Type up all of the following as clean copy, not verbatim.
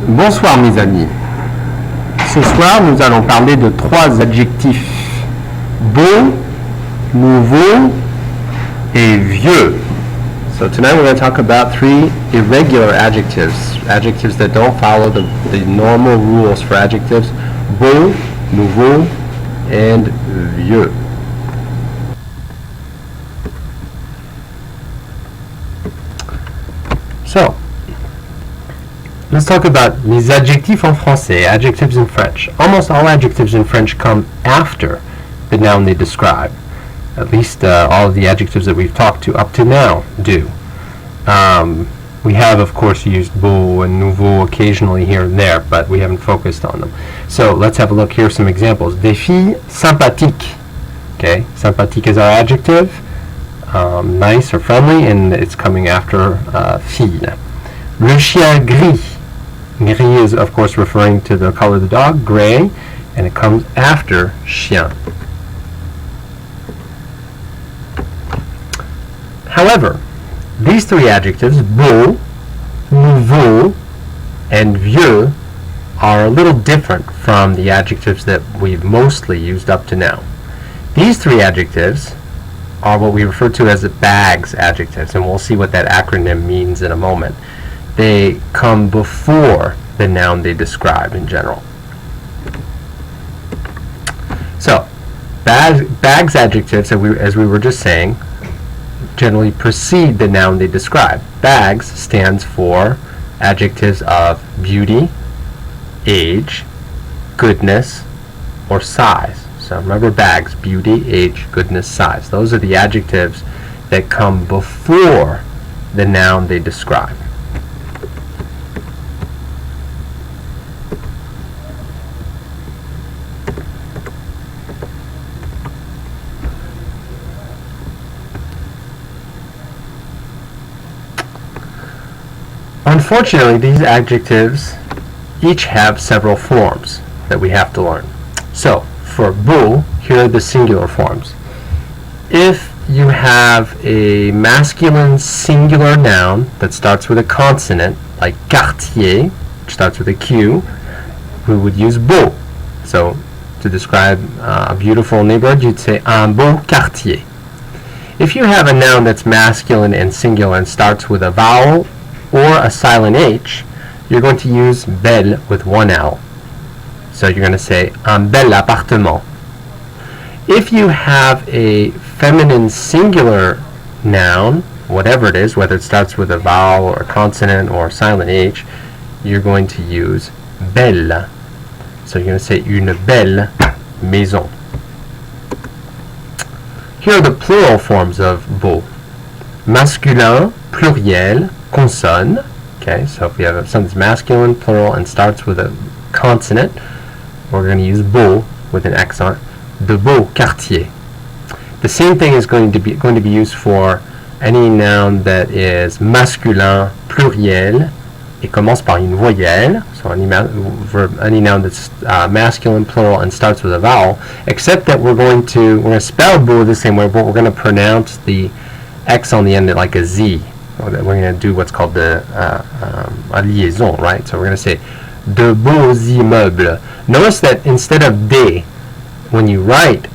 Bonsoir mes amis. Ce soir, nous allons parler de 3 adjectifs. Beau, nouveau et vieux. So tonight we're going to talk about 3 irregular adjectives. Adjectives that don't follow the normal rules for adjectives. Beau, nouveau and vieux. So, let's talk about les adjectifs en français, adjectives in French. Almost all adjectives in French come after the noun they describe. At least all of the adjectives that we've talked to up to now do. We have, of course, used beau and nouveau occasionally here and there, but we haven't focused on them. So let's have a look here, some examples. Des filles sympathiques. Okay, sympathique is our adjective. Nice or friendly, and it's coming after fille. Le chien gris. Gris is, of course, referring to the color of the dog, gray, and it comes after chien. However, these 3 adjectives, beau, nouveau, and vieux, are a little different from the adjectives that we've mostly used up to now. These 3 adjectives are what we refer to as bags adjectives, and we'll see what that acronym means in a moment. They come before the noun they describe in general. So, bags adjectives, as we were just saying, generally precede the noun they describe. Bags stands for adjectives of beauty, age, goodness, or size. So remember bags, beauty, age, goodness, size. Those are the adjectives that come before the noun they describe. Unfortunately, these adjectives each have several forms that we have to learn. So, for beau, here are the singular forms. If you have a masculine singular noun that starts with a consonant, like quartier, which starts with a Q, we would use beau. So, to describe a beautiful neighborhood, you'd say un beau quartier. If you have a noun that's masculine and singular and starts with a vowel or a silent H, you're going to use belle with 1 L. So you're going to say un bel appartement. If you have a feminine singular noun, whatever it is, whether it starts with a vowel or a consonant or a silent H, you're going to use belle. So you're going to say une belle maison. Here are the plural forms of beau. Masculin, pluriel, consonne. Okay, so if we have something's masculine, plural, and starts with a consonant, we're going to use beau with an accent. De beau quartier. The same thing is going to be used for any noun that is masculin, pluriel, et commence par une voyelle. So any noun that's masculine, plural, and starts with a vowel, except that we're going to spell beau the same way, but we're going to pronounce the X on the end like a Z. We're going to do what's called the a liaison, right? So we're going to say de beaux immeubles. Notice that instead of des, when you write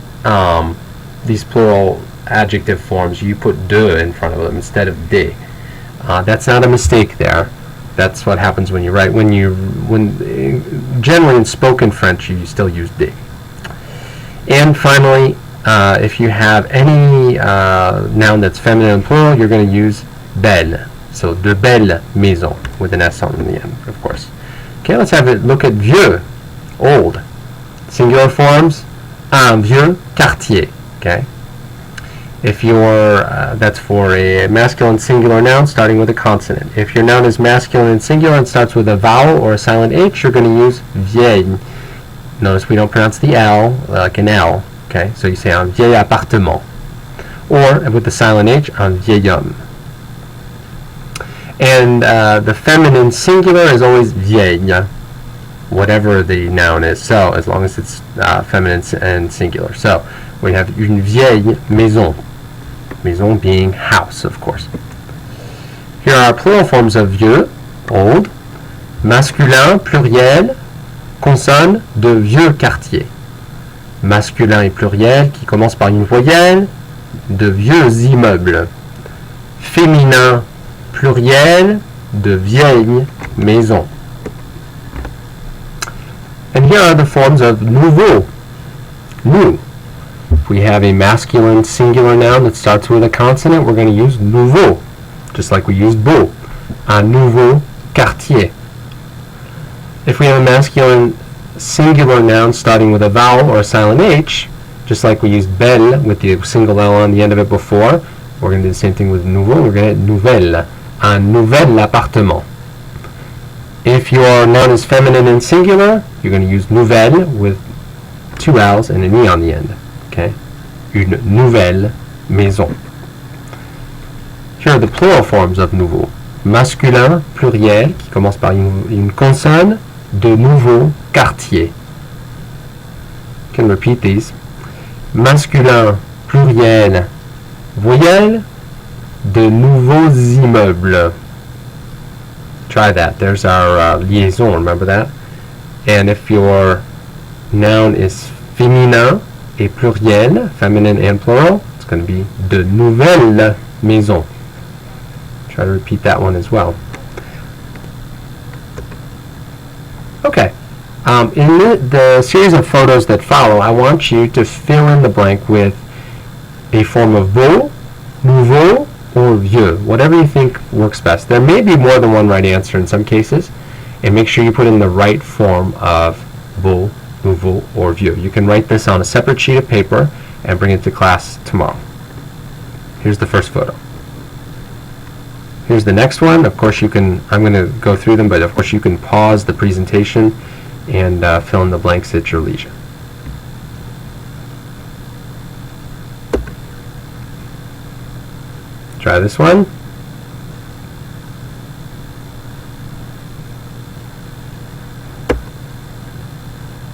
these plural adjective forms, you put de in front of them instead of des. That's not a mistake there. That's what happens when you write. Generally in spoken French, you still use des. And finally, if you have any noun that's feminine and plural, you're going to use belle. So de belle maison with an S on the end, of course. Okay, let's have a look at vieux, old. Singular forms, un vieux quartier. Okay. If that's for a masculine singular noun starting with a consonant. If your noun is masculine and singular and starts with a vowel or a silent H, you're going to use vieille. Notice we don't pronounce the L like an L. Okay, so you say un vieil appartement. Or with the silent H, un vieil homme. And the feminine singular is always vieille, whatever the noun is. So as long as it's feminine and singular. So we have une vieille maison. Maison being house, of course. Here are plural forms of vieux, old. Masculin, pluriel, consonne, de vieux quartier. Masculin et pluriel qui commence par une voyelle, de vieux immeubles. Féminin, pluriel, de vieilles maisons. And here are the forms of nouveau, new. If we have a masculine singular noun that starts with a consonant, we're going to use nouveau, just like we used beau. Un nouveau quartier. If we have a masculine singular noun starting with a vowel or a silent H, just like we used belle with the single L on the end of it before, we're going to do the same thing with nouveau. We're going to nouvelle. Un nouvel appartement. If your noun is feminine and singular, you're going to use nouvelle with two L's and an E on the end. Okay? Une nouvelle maison. Here are the plural forms of nouveau. Masculin, pluriel, qui commence par une consonne, de nouveaux quartiers. You can repeat these. Masculin, pluriel, voyelle, de nouveaux immeubles. Try that. There's our liaison, remember that? And if your noun is féminin et pluriel, feminine and plural, it's going to be de nouvelles maisons. Try to repeat that one as well. Okay. In the series of photos that follow, I want you to fill in the blank with a form of beau, nouveau, or vieux, whatever you think works best. There may be more than one right answer in some cases, and make sure you put in the right form of beau, nouveau, or vieux. You can write this on a separate sheet of paper and bring it to class tomorrow. Here's the first photo. Here's the next one. Of course, you can, I'm going to go through them, but of course you can pause the presentation and fill in the blanks at your leisure. Try this one.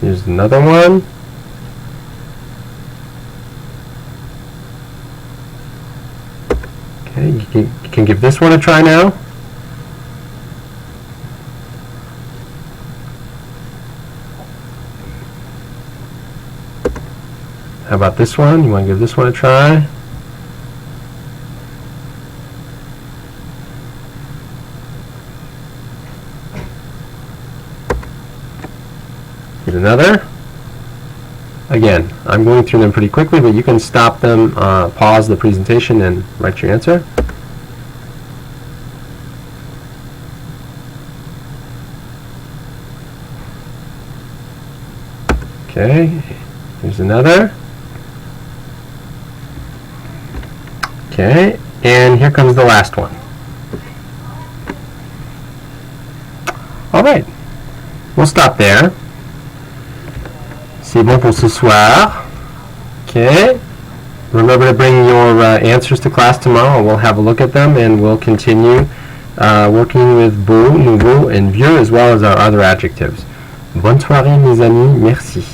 Here's another one. Okay, you can give this one a try now. How about this one? You want to give this one a try? Here's another. Again, I'm going through them pretty quickly, but you can stop them, pause the presentation, and write your answer. Okay, here's another. Okay, and here comes the last one. All right, we'll stop there. C'est bon pour ce soir. Okay. Remember to bring your answers to class tomorrow. We'll have a look at them and we'll continue working with beau, nouveau, and vieux as well as our other adjectives. Bonne soirée mes amis. Merci.